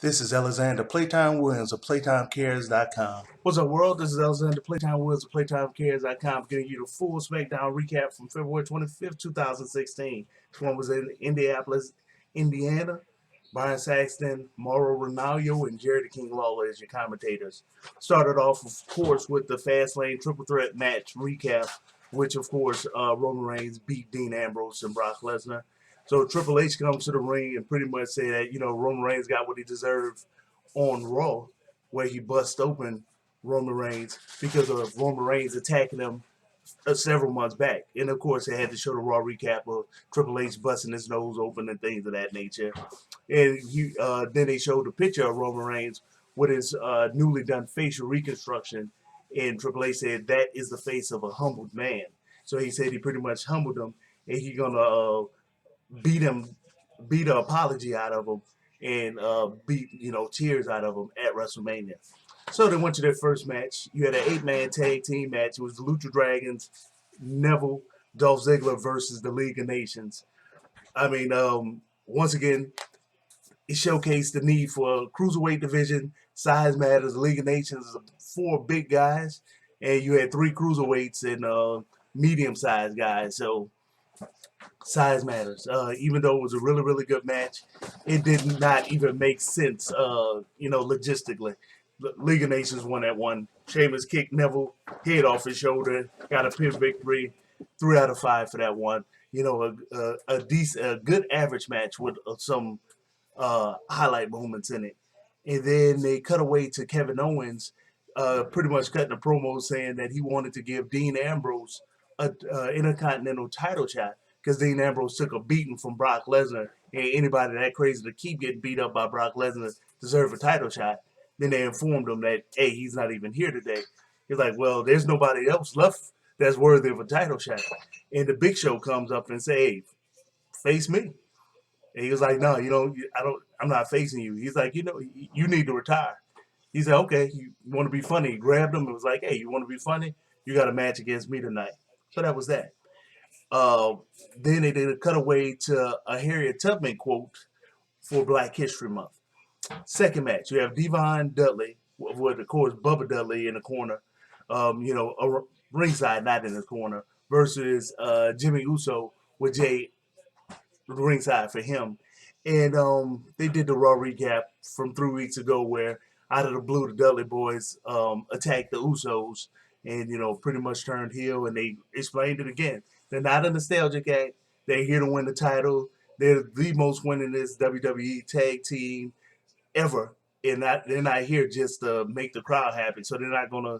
This is Alexander Playtime Williams of PlayTimeCares.com. What's up, world? This is Alexander Playtime Williams of PlayTimeCares.com, giving you the full SmackDown recap from February 25th, 2016. This one was in Indianapolis, Indiana. Brian Saxton, Mauro Ranallo, and Jerry the King Lawler as your commentators. Started off, of course, with the Fastlane Triple Threat match recap, which, of course, Roman Reigns beat Dean Ambrose and Brock Lesnar. So Triple H comes to the ring and pretty much say that, Roman Reigns got what he deserved on Raw, where he bust open Roman Reigns because of Roman Reigns attacking him several months back. And of course, they had to show the Raw recap of Triple H busting his nose open and things of that nature. And then they showed a picture of Roman Reigns with his newly done facial reconstruction. And Triple H said that is the face of a humbled man. So he said he pretty much humbled him, and he's gonna beat an apology out of him, and beat tears out of him at WrestleMania. So they went to their first match. You had an 8-man tag team match. It was the Lucha Dragons, Neville, Dolph Ziggler versus the League of Nations. I mean, once again, it showcased the need for a cruiserweight division. Size matters. The League of Nations is 4 big guys, and you had 3 cruiserweights and medium-sized guys. So size matters. Even though it was a really, really good match, it did not even make sense, logistically. The League of Nations won that one. Sheamus kicked Neville head off his shoulder, got a pin victory, 3 out of 5 for that one. A good average match with some highlight moments in it. And then they cut away to Kevin Owens, pretty much cutting a promo saying that he wanted to give Dean Ambrose a Intercontinental title shot because Dean Ambrose took a beating from Brock Lesnar, and anybody that crazy to keep getting beat up by Brock Lesnar deserve a title shot. Then they informed him that, hey, he's not even here today. He's like, well, there's nobody else left that's worthy of a title shot. And the Big Show comes up and say, hey, face me. And he was like, no, I'm not facing you. He's like, you need to retire. He said, okay, you want to be funny. He grabbed him and was like, hey, you want to be funny? You got a match against me tonight. So that was that. Then they did a cutaway to a Harriet Tubman quote for Black History Month. Second match, you have Devon Dudley with, of course, Bubba Dudley in the corner, a ringside, not in the corner, versus Jimmy Uso with Jay ringside for him. And they did the Raw recap from 3 weeks ago where out of the blue, the Dudley boys attacked the Usos and, pretty much turned heel, and they explained it again. They're not a nostalgic act. They're here to win the title. They're the most winningest WWE tag team ever, and they're not here just to make the crowd happy. So they're not gonna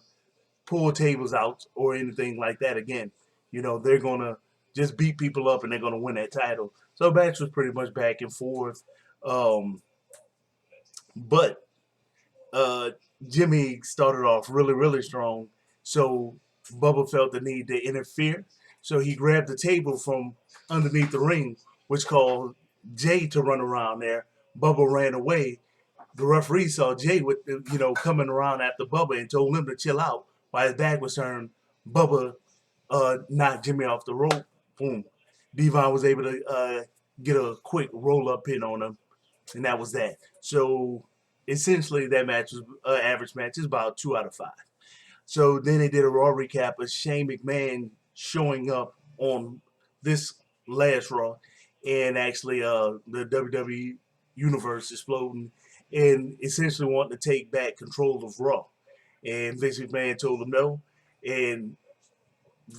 pull tables out or anything like that again. They're gonna just beat people up and they're gonna win that title. So the match was pretty much back and forth, but Jimmy started off really, really strong. So Bubba felt the need to interfere. So he grabbed the table from underneath the ring, which called Jay to run around there. Bubba ran away. The referee saw Jay coming around after Bubba and told him to chill out. While his back was turned, Bubba knocked Jimmy off the rope. Boom. Devon was able to get a quick roll-up pin on him, and that was that. So essentially, that match was average match. Is about 2 out of 5. So then they did a Raw recap of Shane McMahon showing up on this last Raw, and actually the WWE universe exploding, and essentially wanting to take back control of Raw. And Vince McMahon told him no. And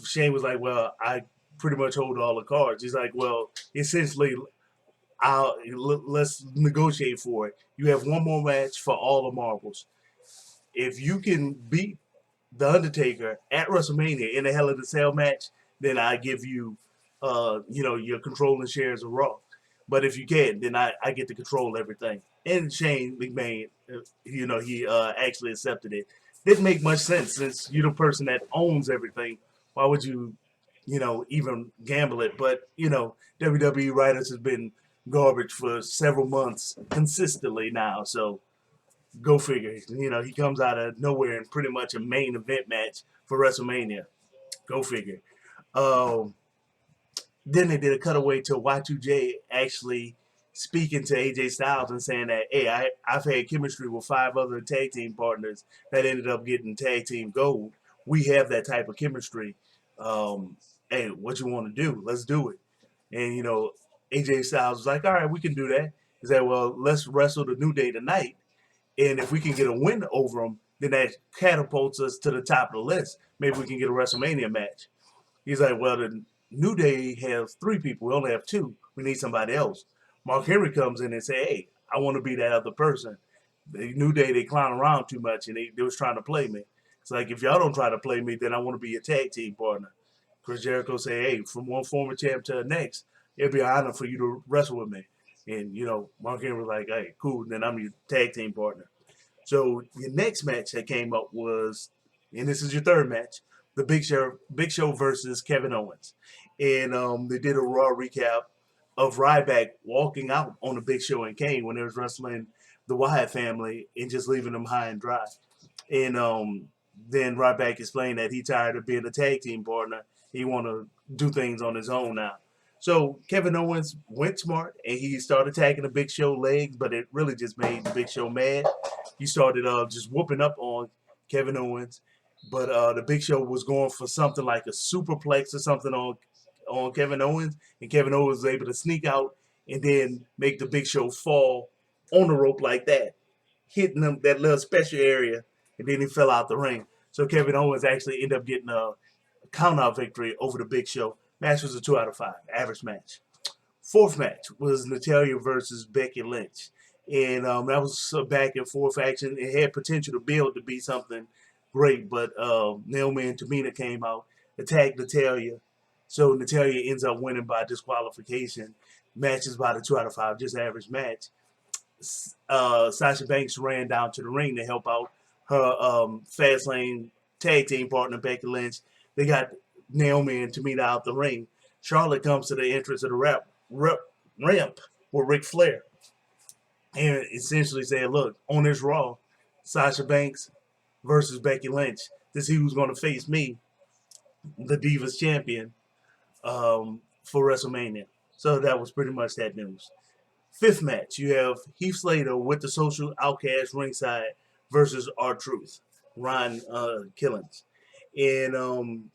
Shane was like, well, I pretty much hold all the cards. He's like, well, essentially, let's negotiate for it. You have one more match for all the marbles. If you can beat The Undertaker at WrestleMania in a Hell in a Cell match, then I give you, your controlling shares of Raw. But if you can't, then I get to control everything. And Shane McMahon, he actually accepted it. Didn't make much sense since you're the person that owns everything. Why would you, even gamble it? But, WWE writers have been garbage for several months consistently now. So go figure. He comes out of nowhere in pretty much a main event match for WrestleMania. Go figure. Then they did a cutaway to Y2J actually speaking to AJ Styles and saying that, hey, I've had chemistry with 5 other tag team partners that ended up getting tag team gold. We have that type of chemistry. Um, hey, what you want to do? Let's do it. And, AJ Styles was like, all right, we can do that. He said, well, let's wrestle the New Day tonight. And if we can get a win over them, then that catapults us to the top of the list. Maybe we can get a WrestleMania match. He's like, well, the New Day has 3 people. We only have 2. We need somebody else. Mark Henry comes in and say, hey, I want to be that other person. The New Day, they clown around too much, and they was trying to play me. It's like, if y'all don't try to play me, then I want to be a tag team partner. Chris Jericho say, hey, from one former champ to the next, it'd be an honor for you to wrestle with me. And, Mark Henry was like, hey, cool, then I'm your tag team partner. So your next match that came up was, and this is your third match, the Big Show versus Kevin Owens. And they did a Raw recap of Ryback walking out on the Big Show and Kane when they was wrestling the Wyatt family and just leaving them high and dry. And then Ryback explained that he tired of being a tag team partner. He want to do things on his own now. So Kevin Owens went smart and he started attacking the Big Show legs, but it really just made the Big Show mad. He started just whooping up on Kevin Owens, but the Big Show was going for something like a superplex or something on Kevin Owens, and Kevin Owens was able to sneak out and then make the Big Show fall on the rope like that, hitting him that little special area, and then he fell out the ring. So Kevin Owens actually ended up getting a count-out victory over the Big Show. Match was a 2 out of 5, average match. Fourth match was Natalya versus Becky Lynch. And that was a back and forth action. It had potential to build to be something great, but Naomi and Tamina came out, attacked Natalya. So Natalya ends up winning by disqualification. Match is about a 2 out of 5, just average match. Sasha Banks ran down to the ring to help out her Fast Lane tag team partner, Becky Lynch. They got Naomi and Tamina out the ring. Charlotte comes to the entrance of the ramp with Ric Flair and essentially said, look, on this Raw, Sasha Banks versus Becky Lynch. This is who's going to face me, the Divas champion, for WrestleMania. So that was pretty much that news. Fifth match, you have Heath Slater with the Social Outcast ringside versus R-Truth, Ron Killings. And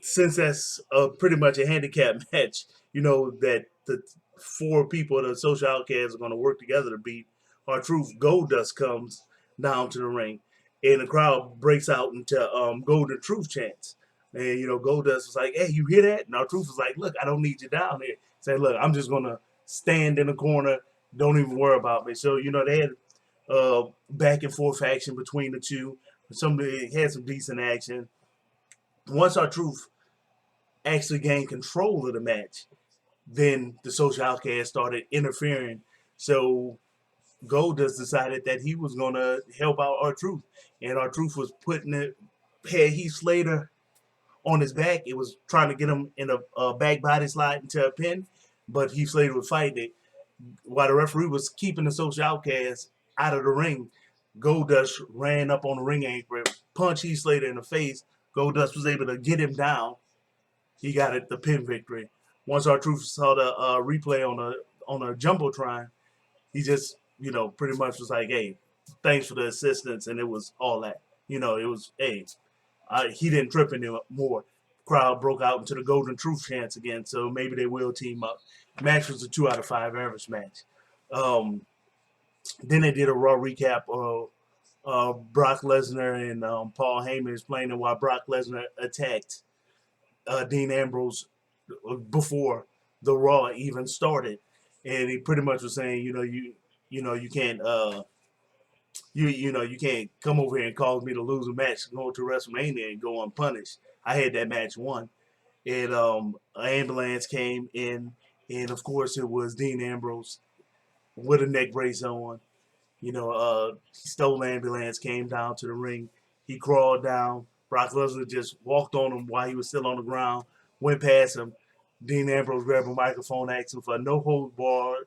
since that's pretty much a handicap match, that the 4 people of the Social Outcasts are going to work together to beat R-Truth. Goldust comes down to the ring, and the crowd breaks out into Golden Truth chants. And, Goldust was like, hey, you hear that? And R-Truth was like, look, I don't need you down here. Say, look, I'm just going to stand in the corner. Don't even worry about me. So, they had back and forth action between the two. Somebody had some decent action. Once R-Truth actually gained control of the match, then the Social Outcast started interfering. So Goldust decided that he was going to help out R-Truth. And R-Truth was had Heath Slater on his back. It was trying to get him in a back body slide into a pin, but Heath Slater was fighting it. While the referee was keeping the Social Outcast out of the ring, Goldust ran up on the ring apron, punched Heath Slater in the face. Goldust was able to get him down. He got it, the pin victory. Once R-Truth saw the replay on a jumbotron, he just, pretty much was like, hey, thanks for the assistance, and it was all that. It was, hey, he didn't trip anymore. Crowd broke out into the Golden Truth chants again, so maybe they will team up. Match was a 2 out of 5 average match. Then they did a Raw recap of Brock Lesnar and Paul Heyman explaining why Brock Lesnar attacked Dean Ambrose before the Raw even started, and he pretty much was saying, you can't you can't come over here and cause me to lose a match, go to WrestleMania and go unpunished. I had that match won, and an ambulance came in, and of course it was Dean Ambrose with a neck brace on. He stole the ambulance, came down to the ring. He crawled down. Brock Lesnar just walked on him while he was still on the ground, went past him. Dean Ambrose grabbed a microphone, asked him for a no-holds-barred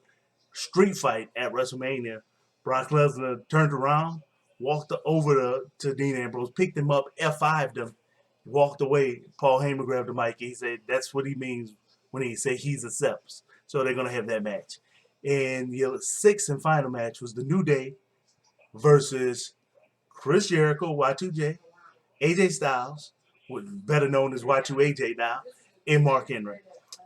street fight at WrestleMania. Brock Lesnar turned around, walked over to Dean Ambrose, picked him up, F5'd him, walked away. Paul Heyman grabbed the mic. He said, that's what he means when he said he accepts. So they're gonna have that match. And the sixth and final match was the New Day versus Chris Jericho, Y2J, AJ Styles, better known as Y2AJ now, and Mark Henry.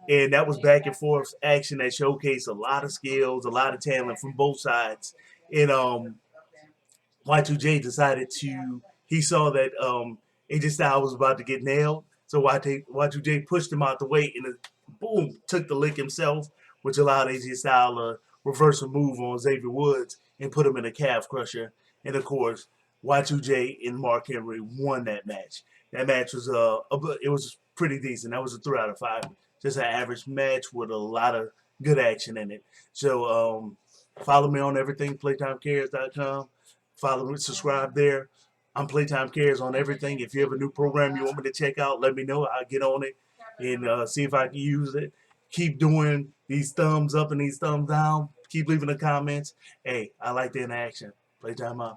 And that was back and forth action that showcased a lot of skills, a lot of talent from both sides. And Y2J decided he saw that AJ Styles was about to get nailed. So Y2J pushed him out the way and boom, took the lick himself, which allowed AJ Styles to reverse a move on Xavier Woods and put him in a calf crusher. And of course, Y2J and Mark Henry won that match. That match was it was pretty decent. That was a 3 out of 5. Just an average match with a lot of good action in it. So follow me on everything, PlayTimeCares.com. Follow me, subscribe there. I'm Playtime Cares on everything. If you have a new program you want me to check out, let me know. I'll get on it and see if I can use it. Keep doing these thumbs up and these thumbs down. Keep leaving the comments. Hey, I like the interaction. Playtime out.